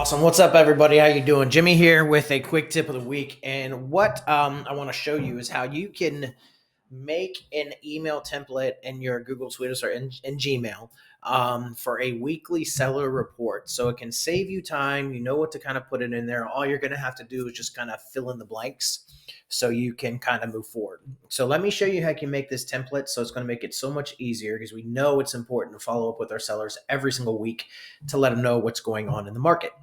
Awesome. What's up, everybody? How you doing? Jimmy here with a quick tip of the week. And what I want to show you is how you can make an email template in your Google Suite or in Gmail for a weekly seller report. So it can save you time. You know what to kind of put it in there. All you're going to have to do is just kind of fill in the blanks so you can kind of move forward. So let me show you how you can make this template. So it's going to make it so much easier because we know it's important to follow up with our sellers every single week to let them know what's going on in the market.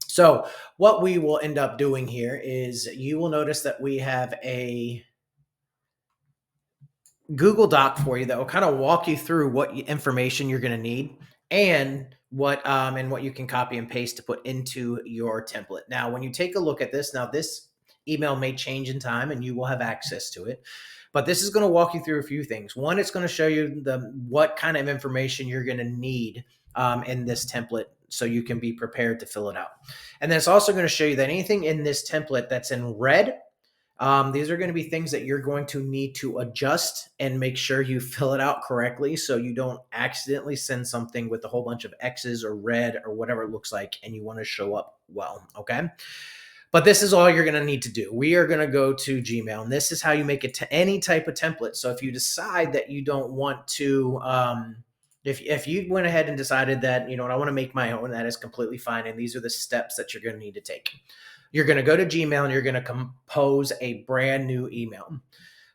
So what we will end up doing here is you will notice that we have a Google Doc for you that will kind of walk you through what information you're going to need and what you can copy and paste to put into your template. Now, when you take a look at this, now this email may change in time and you will have access to it. But this is going to walk you through a few things. One, it's going to show you what kind of information you're going to need in this template so you can be prepared to fill it out. And then it's also going to show you that anything in this template that's in red, these are going to be things that you're going to need to adjust and make sure you fill it out correctly so you don't accidentally send something with a whole bunch of X's or red or whatever it looks like and you want to show up well, okay? But this is all you're going to need to do. We are going to go to Gmail, and this is how you make it to any type of template. So if you decide that you don't want to, if you went ahead and decided that, you know what, I want to make my own, that is completely fine. And these are the steps that you're going to need to take. You're going to go to Gmail and you're going to compose a brand new email.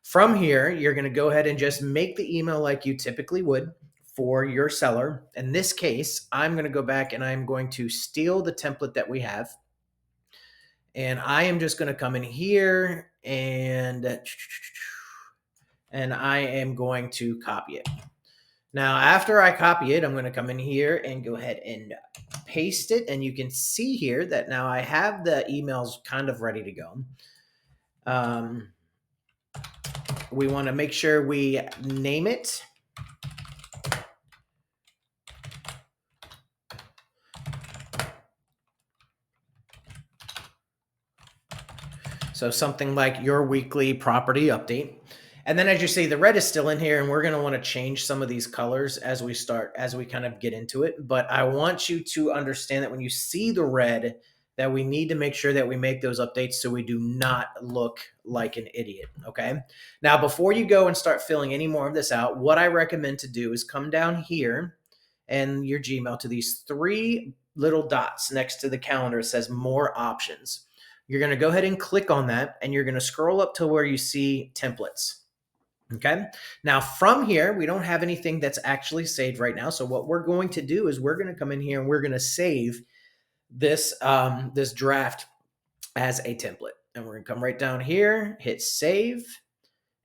From here, you're going to go ahead and just make the email like you typically would for your seller. In this case, I'm going to go back and I'm going to steal the template that we have. And I am just going to come in here and I am going to copy it. Now, after I copy it, I'm going to come in here and go ahead and paste it. And you can see here that now I have the emails kind of ready to go. We want to make sure we name it. So something like your weekly property update. And then as you see, the red is still in here and we're going to want to change some of these colors as we kind of get into it. But I want you to understand that when you see the red, that we need to make sure that we make those updates so we do not look like an idiot, okay? Now, before you go and start filling any more of this out, what I recommend to do is come down here in your Gmail to these three little dots next to the calendar. It says more options. You're going to go ahead and click on that and you're going to scroll up to where you see templates. Okay. Now from here, we don't have anything that's actually saved right now. So what we're going to do is we're going to come in here and we're going to save this, this draft as a template. And we're going to come right down here, hit save.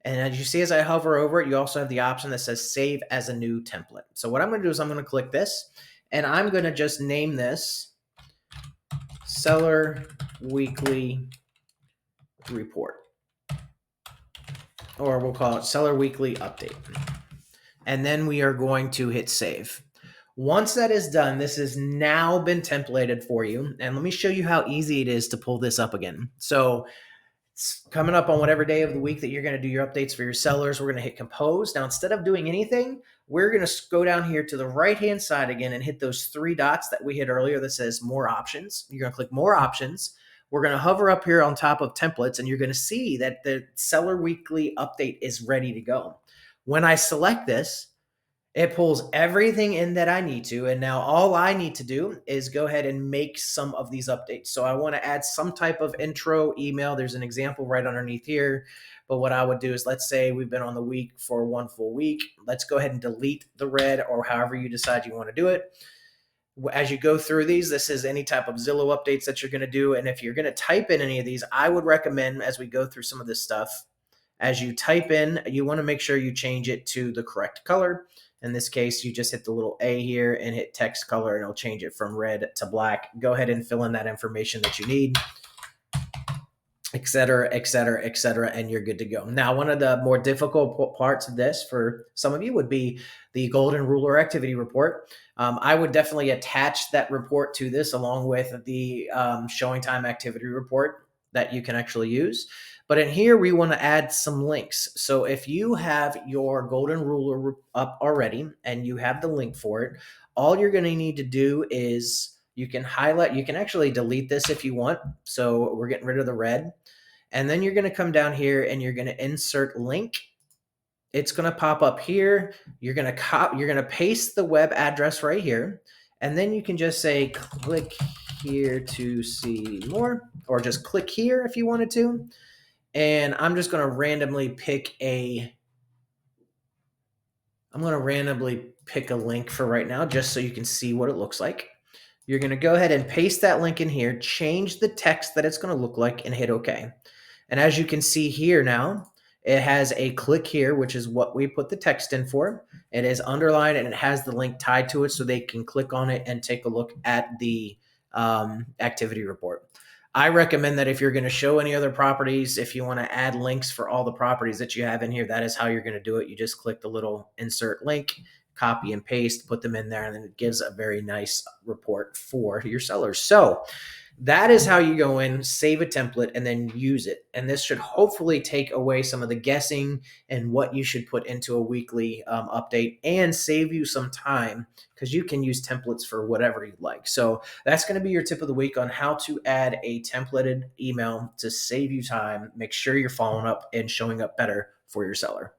And as you see, as I hover over it, you also have the option that says save as a new template. So what I'm going to do is I'm going to click this and I'm going to just name this Seller Weekly Report, or we'll call it Seller Weekly Update. And then we are going to hit save. Once that is done, this has now been templated for you. And let me show you how easy it is to pull this up again. So it's coming up on whatever day of the week that you're going to do your updates for your sellers. We're going to hit compose. Now, instead of doing anything, we're going to go down here to the right-hand side again and hit those three dots that we hit earlier that says more options. You're going to click more options. We're going to hover up here on top of templates, and you're going to see that the Seller Weekly Update is ready to go. When I select this, it pulls everything in that I need to. And now all I need to do is go ahead and make some of these updates. So I want to add some type of intro email. There's an example right underneath here. But what I would do is, let's say we've been on the week for one full week. Let's go ahead and delete the red, or however you decide you want to do it. As you go through these, this is any type of Zillow updates that you're going to do. And if you're going to type in any of these, I would recommend, as we go through some of this stuff, as you type in, you want to make sure you change it to the correct color. In this case, you just hit the little A here and hit text color, and it'll change it from red to black. Go ahead and fill in that information that you need, et cetera, et cetera, et cetera, and you're good to go. Now, one of the more difficult parts of this for some of you would be the Golden Ruler Activity Report. I would definitely attach that report to this along with the Showing Time Activity Report that you can actually use. But in here, we want to add some links. So if you have your Golden Ruler up already and you have the link for it, all you're going to need to do is You can highlight, you can actually delete this if you want. So we're getting rid of the red. And then you're going to come down here and you're going to insert link. It's going to pop up here. You're going to paste the web address right here. And then you can just say, click here to see more, or just click here if you wanted to. And I'm just going to randomly pick a link for right now, just so you can see what it looks like. You're going to go ahead and paste that link in here, change the text that it's going to look like, and hit OK. And as you can see here now, it has a click here, which is what we put the text in for. It is underlined and it has the link tied to it so they can click on it and take a look at the activity report. I recommend that if you're going to show any other properties, if you want to add links for all the properties that you have in here, that is how you're going to do it. You just click the little insert link, copy and paste, put them in there, and then it gives a very nice report for your sellers. So that is how you go in, save a template, and then use it. And this should hopefully take away some of the guessing and what you should put into a weekly update, and save you some time, because you can use templates for whatever you like. So that's going to be your tip of the week on how to add a templated email to save you time. Make sure you're following up and showing up better for your seller.